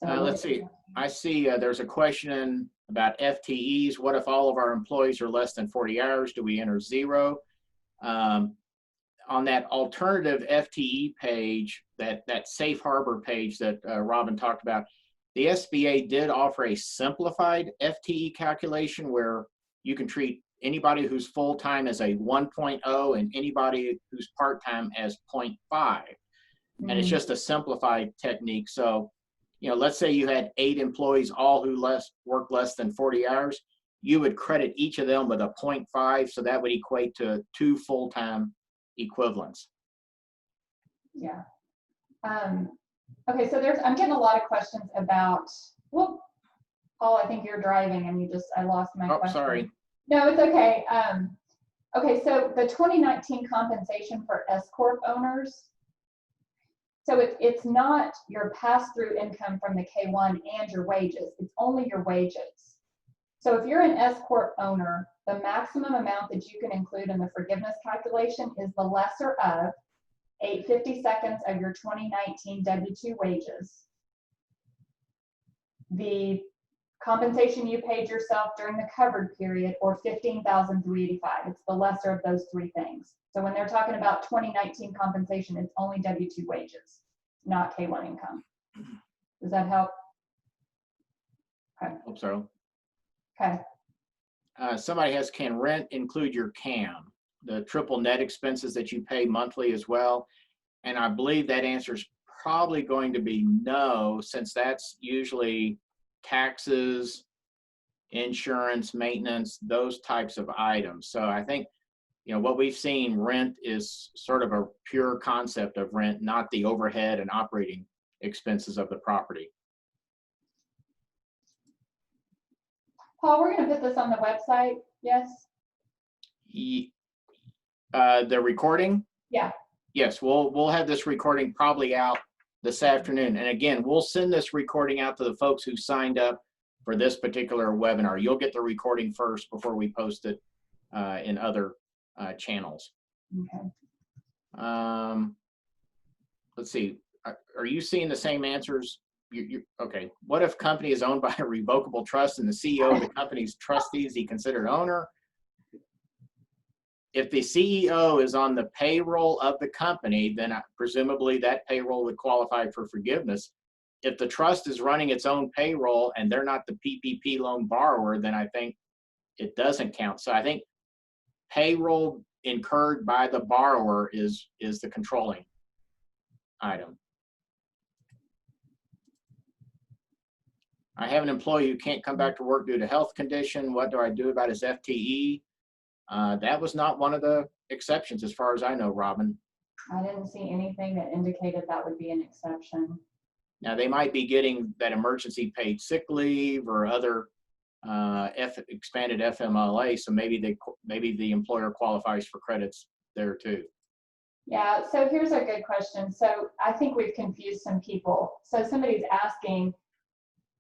So let's see. I see there's a question about FTEs. What if all of our employees are less than 40 hours? Do we enter 0? On that alternative FTE page, that safe harbor page that Robyn talked about, the SBA did offer a simplified FTE calculation where you can treat anybody who's full-time as a 1.0 and anybody who's part-time as 0.5. And it's just a simplified technique. So, you know, let's say you had 8 employees, all who work less than 40 hours, you would credit each of them with a 0.5. So that would equate to 2 full-time equivalents. Yeah. Okay, so I'm getting a lot of questions about, well, Paul, I think you're driving and I lost my question. Sorry. No, it's okay. Okay, so the 2019 compensation for S-Corp owners, so it's not your pass-through income from the K-1 and your wages, it's only your wages. So if you're an S-Corp owner, the maximum amount that you can include in the forgiveness calculation is the lesser of 8/52 of your 2019 W-2 wages, the compensation you paid yourself during the covered period, or $15,385. It's the lesser of those 3 things. So when they're talking about 2019 compensation, it's only W-2 wages, not K-1 income. Does that help? Okay. Hope so. Okay. Somebody has, can rent include your CAM, the triple net expenses that you pay monthly as well? And I believe that answer is probably going to be no, since that's usually taxes, insurance, maintenance, those types of items. So I think, you know, what we've seen, rent is sort of a pure concept of rent, not the overhead and operating expenses of the property. Paul, we're going to put this on the website, yes? The recording? Yeah. Yes, we'll have this recording probably out this afternoon. And again, we'll send this recording out to the folks who signed up for this particular webinar. You'll get the recording first before we post it in other channels. Okay. Let's see. Are you seeing the same answers? Okay. What if company is owned by a revocable trust and the CEO of the company's trustee is he considered owner? If the CEO is on the payroll of the company, then presumably that payroll would qualify for forgiveness. If the trust is running its own payroll and they're not the PPP loan borrower, then I think it doesn't count. So I think payroll incurred by the borrower is the controlling item. I have an employee who can't come back to work due to health condition. What do I do about his FTE? That was not one of the exceptions as far as I know, Robyn. I didn't see anything that indicated that would be an exception. Now they might be getting that emergency paid sick leave or other expanded FMLA, so maybe the employer qualifies for credits there too. Yeah, so here's a good question. So I think we've confused some people. So somebody's asking,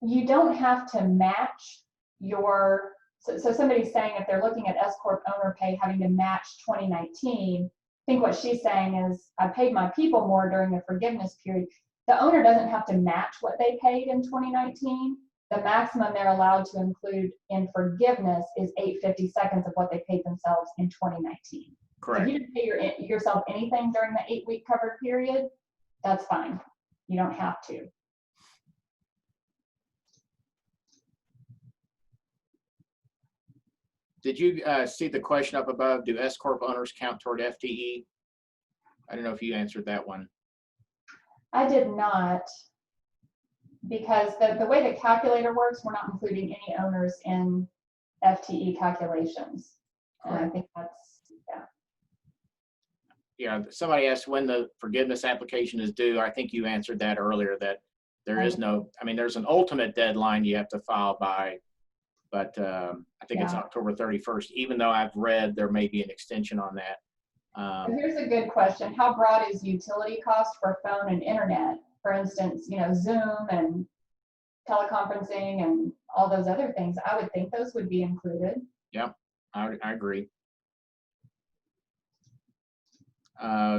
you don't have to match your, so somebody's saying if they're looking at S-Corp owner pay having to match 2019, I think what she's saying is I paid my people more during the forgiveness period. The owner doesn't have to match what they paid in 2019. The maximum they're allowed to include in forgiveness is 8/52 of what they paid themselves in 2019. Correct. So if you didn't pay yourself anything during the 8-week covered period, that's fine. You don't have to. Did you see the question up above? Do S Corp owners count toward FTE? I don't know if you answered that one. I did not, because the way the calculator works, we're not including any owners in FTE calculations. And I think that's, yeah. Yeah, somebody asked when the forgiveness application is due. I think you answered that earlier, that there is no, I mean, there's an ultimate deadline you have to file by, but I think it's October 31st, even though I've read there may be an extension on that. Here's a good question. How broad is utility cost for phone and internet? For instance, Zoom and teleconferencing and all those other things. I would think those would be included. Yeah, I agree.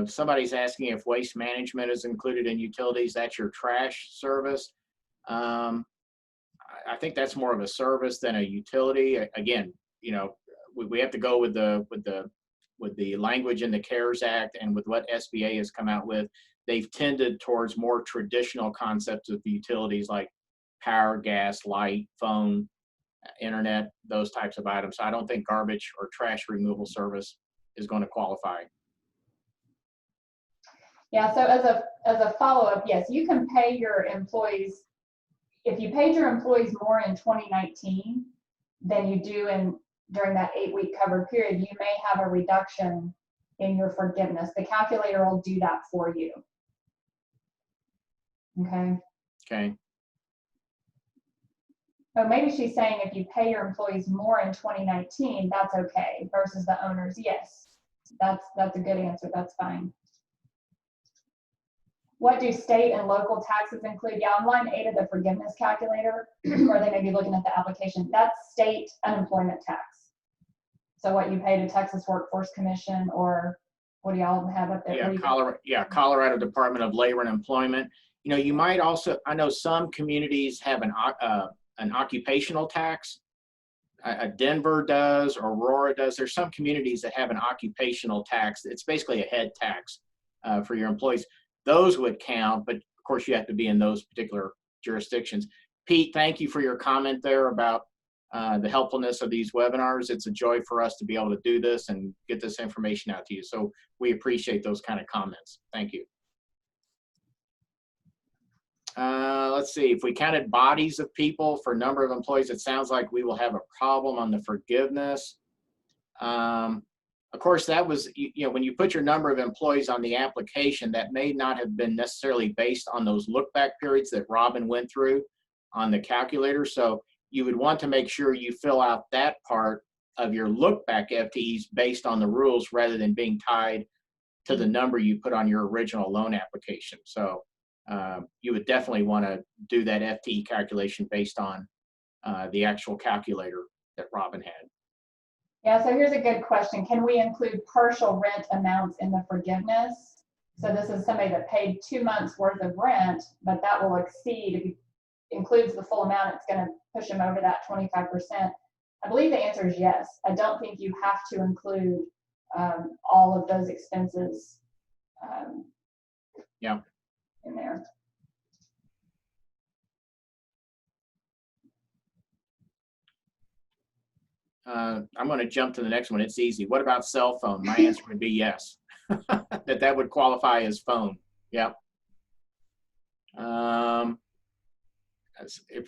Somebody's asking if waste management is included in utilities. That's your trash service. I think that's more of a service than a utility. Again, we have to go with the language in the CARES Act and with what SBA has come out with. They've tended towards more traditional concepts of utilities like power, gas, light, phone, internet, those types of items. So I don't think garbage or trash removal service is going to qualify. Yeah, so as a follow-up, yes, you can pay your employees. If you paid your employees more in 2019 than you do during that 8-week covered period, you may have a reduction in your forgiveness. The calculator will do that for you. Okay. Okay. Oh, maybe she's saying if you pay your employees more in 2019, that's okay, versus the owners. Yes, that's a good answer. That's fine. What do state and local taxes include? Yeah, on line 8 of the forgiveness calculator, or they may be looking at the application, that's state unemployment tax. So what you pay to Texas Workforce Commission, or what do y'all have up there? Colorado Department of Labor and Employment. You might also, I know some communities have an occupational tax. Denver does, Aurora does. There's some communities that have an occupational tax. It's basically a head tax for your employees. Those would count, but of course you have to be in those particular jurisdictions. Pete, thank you for your comment there about the helpfulness of these webinars. It's a joy for us to be able to do this and get this information out to you. So we appreciate those kind of comments. Thank you. Let's see, if we counted bodies of people for number of employees, it sounds like we will have a problem on the forgiveness. Of course, that was, when you put your number of employees on the application, that may not have been necessarily based on those look back periods that Robyn went through on the calculator. So you would want to make sure you fill out that part of your look back FTEs based on the rules rather than being tied to the number you put on your original loan application. So you would definitely want to do that FTE calculation based on the actual calculator that Robyn had. Yeah, so here's a good question. Can we include partial rent amounts in the forgiveness? So this is somebody that paid 2 months worth of rent, but that will exceed, if it includes the full amount, it's going to push them over that 25%. I believe the answer is yes. I don't think you have to include all of those expenses in there. I'm going to jump to the next one. It's easy. What about cell phone? My answer would be yes. that would qualify as phone. Yep. If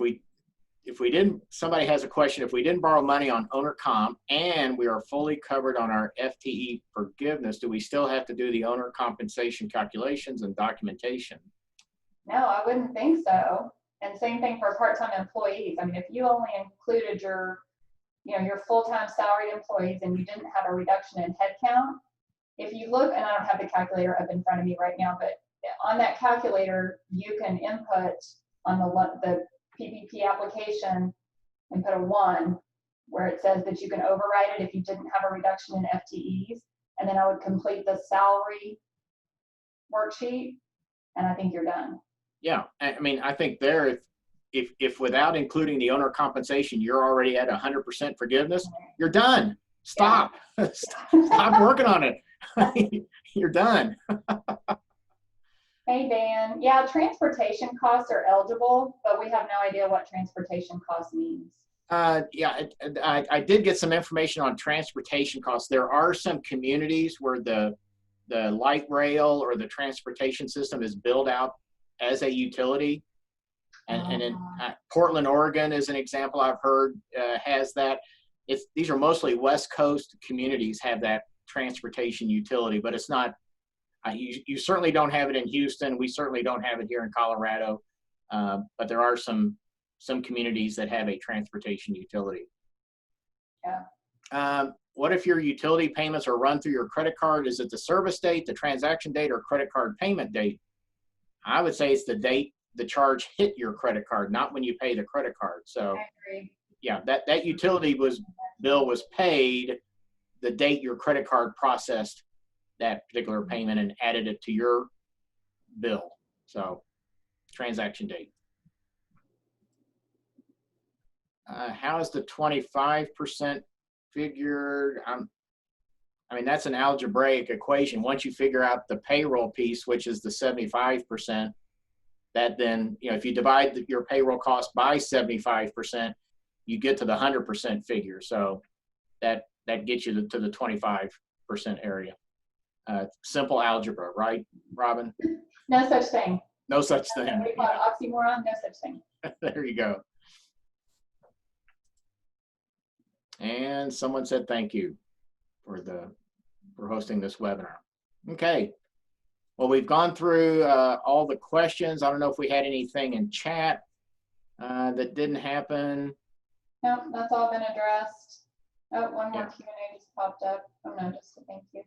we didn't, somebody has a question. If we didn't borrow money on owner comp and we are fully covered on our FTE forgiveness, do we still have to do the owner compensation calculations and documentation? No, I wouldn't think so. And same thing for part-time employees. I mean, if you only included your full-time salaried employees and you didn't have a reduction in headcount, if you look, and I don't have the calculator up in front of me right now, but on that calculator, you can input on the PPP application and put a 1 where it says that you can override it if you didn't have a reduction in FTEs. And then I would complete the salary worksheet, and I think you're done. Yeah, I mean, I think there, if without including the owner compensation, you're already at 100% forgiveness, you're done. Stop. Yeah. Stop working on it. You're done. Hey, Dan. Yeah, transportation costs are eligible, but we have no idea what transportation cost means. Yeah, I did get some information on transportation costs. There are some communities where the light rail or the transportation system is billed out as a utility. And in Portland, Oregon is an example I've heard has that. These are mostly West Coast communities have that transportation utility, but it's not, you certainly don't have it in Houston. We certainly don't have it here in Colorado, but there are some communities that have a transportation utility. Yeah. What if your utility payments are run through your credit card? Is it the service date, the transaction date, or credit card payment date? I would say it's the date the charge hit your credit card, not when you pay the credit card. So I agree. yeah, that utility bill was paid the date your credit card processed that particular payment and added it to your bill. So transaction date. How is the 25% figured? I mean, that's an algebraic equation. Once you figure out the payroll piece, which is the 75%, that then, if you divide your payroll cost by 75%, you get to the 100% figure. So that gets you to the 25% area. Simple algebra, right, Robyn? No such thing. No such thing. We call it oxymoron. No such thing. There you go. And someone said thank you for hosting this webinar. Okay. Well, we've gone through all the questions. I don't know if we had anything in chat that didn't happen. No, that's all been addressed. Oh, one more Yeah. Q&A just popped up. Oh no, just a thank you.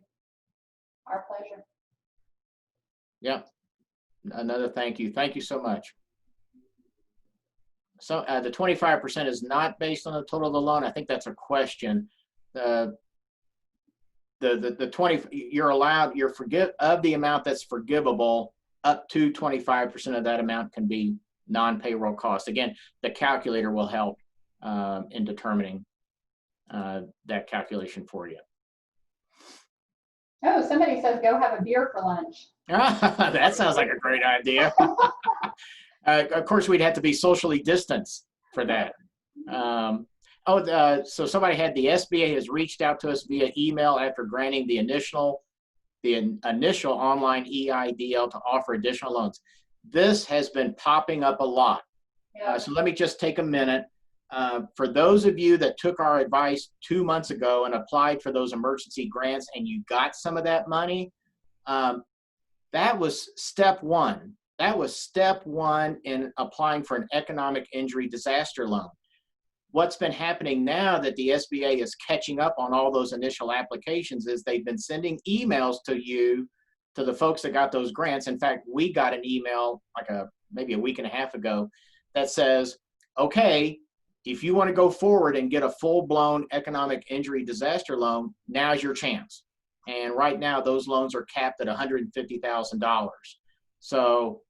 Our pleasure. Yep. Another thank you. Thank you so much. So the 25% is not based on the total of the loan. I think that's a question. The 20, you're forgive of the amount that's forgivable, up to 25% of that amount can be non-payroll costs. Again, the calculator will help in determining that calculation for you. Oh, somebody says go have a beer for lunch. That sounds like a great idea. Of course, we'd have to be socially distanced for that. So somebody had the SBA has reached out to us via email after granting the initial online EIDL to offer additional loans. This has been popping up a lot. Yeah. So let me just take a minute. For those of you that took our advice 2 months ago and applied for those emergency grants and you got some of that money, that was step one. That was step one in applying for an economic injury disaster loan. What's been happening now that the SBA is catching up on all those initial applications is they've been sending emails to you, to the folks that got those grants. In fact, we got an email like maybe a week and a half ago that says, okay, if you want to go forward and get a full-blown economic injury disaster loan, now's your chance. And right now, those loans are capped at $150,000. So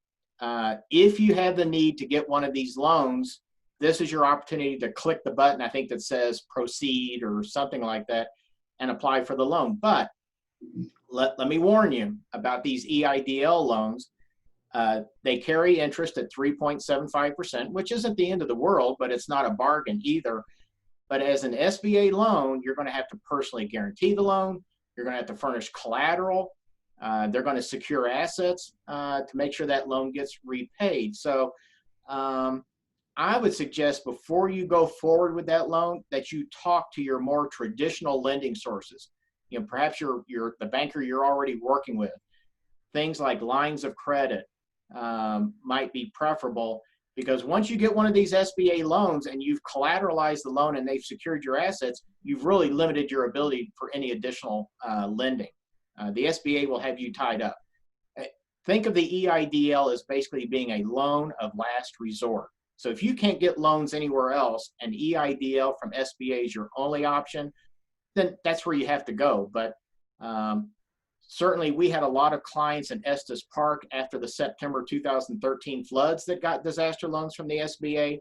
if you have the need to get one of these loans, this is your opportunity to click the button, I think, that says proceed or something like that, and apply for the loan. But let me warn you about these EIDL loans. They carry interest at 3.75%, which isn't the end of the world, but it's not a bargain either. But as an SBA loan, you're going to have to personally guarantee the loan. You're going to have to furnish collateral. They're going to secure assets to make sure that loan gets repaid. So I would suggest before you go forward with that loan that you talk to your more traditional lending sources. Perhaps the banker you're already working with. Things like lines of credit might be preferable, because once you get one of these SBA loans and you've collateralized the loan and they've secured your assets, you've really limited your ability for any additional lending. The SBA will have you tied up. Think of the EIDL as basically being a loan of last resort. So if you can't get loans anywhere else and EIDL from SBA is your only option, then that's where you have to go. But certainly we had a lot of clients in Estes Park after the September 2013 floods that got disaster loans from the SBA.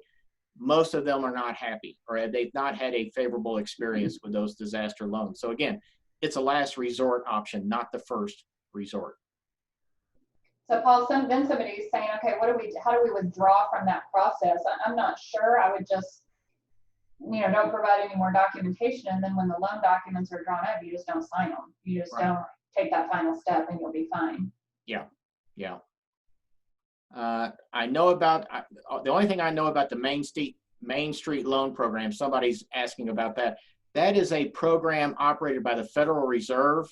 Most of them are not happy, or they've not had a favorable experience with those disaster loans. So again, it's a last resort option, not the first resort. So Paul, then somebody's saying, okay, how do we withdraw from that process? I'm not sure. I would just, don't provide any more documentation. And then when the loan documents are drawn up, you just don't sign them. You just don't take that final step and you'll be fine. Yeah. Yeah. I know about, the only thing I know about the Main Street Loan Program, somebody's asking about that. That is a program operated by the Federal Reserve.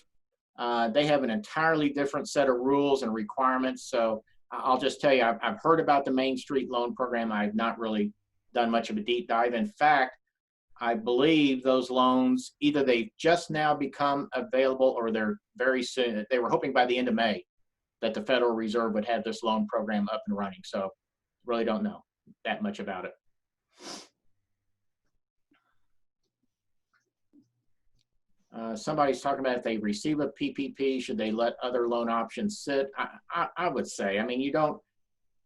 They have an entirely different set of rules and requirements. So I'll just tell you, I've heard about the Main Street Loan Program. I've not really done much of a deep dive. In fact, I believe those loans, either they've just now become available or they're very soon. They were hoping by the end of May that the Federal Reserve would have this loan program up and running. So really don't know that much about it. Somebody's talking about if they receive a PPP, should they let other loan options sit? I would say, I mean, you don't,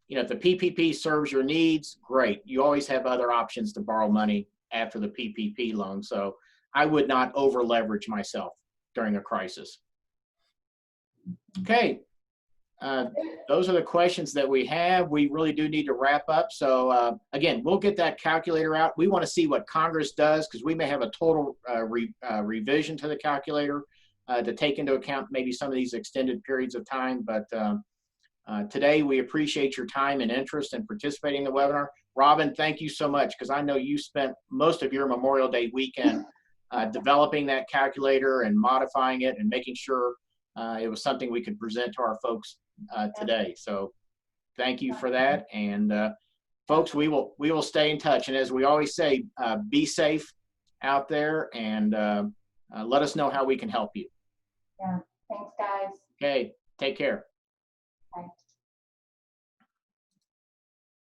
if the PPP serves your needs, great. You always have other options to borrow money after the PPP loan. So I would not over leverage myself during a crisis. Okay. Those are the questions that we have. We really do need to wrap up. So again, we'll get that calculator out. We want to see what Congress does, because we may have a total revision to the calculator to take into account maybe some of these extended periods of time. But today, we appreciate your time and interest in participating in the webinar. Robyn, thank you so much, because I know you spent most of your Memorial Day weekend developing that calculator and modifying it and making sure it was something we could present to our folks today. So thank you for that. And folks, we will stay in touch. And as we always say, be safe out there, and let us know how we can help you. Yeah. Thanks, guys. Okay. Take care.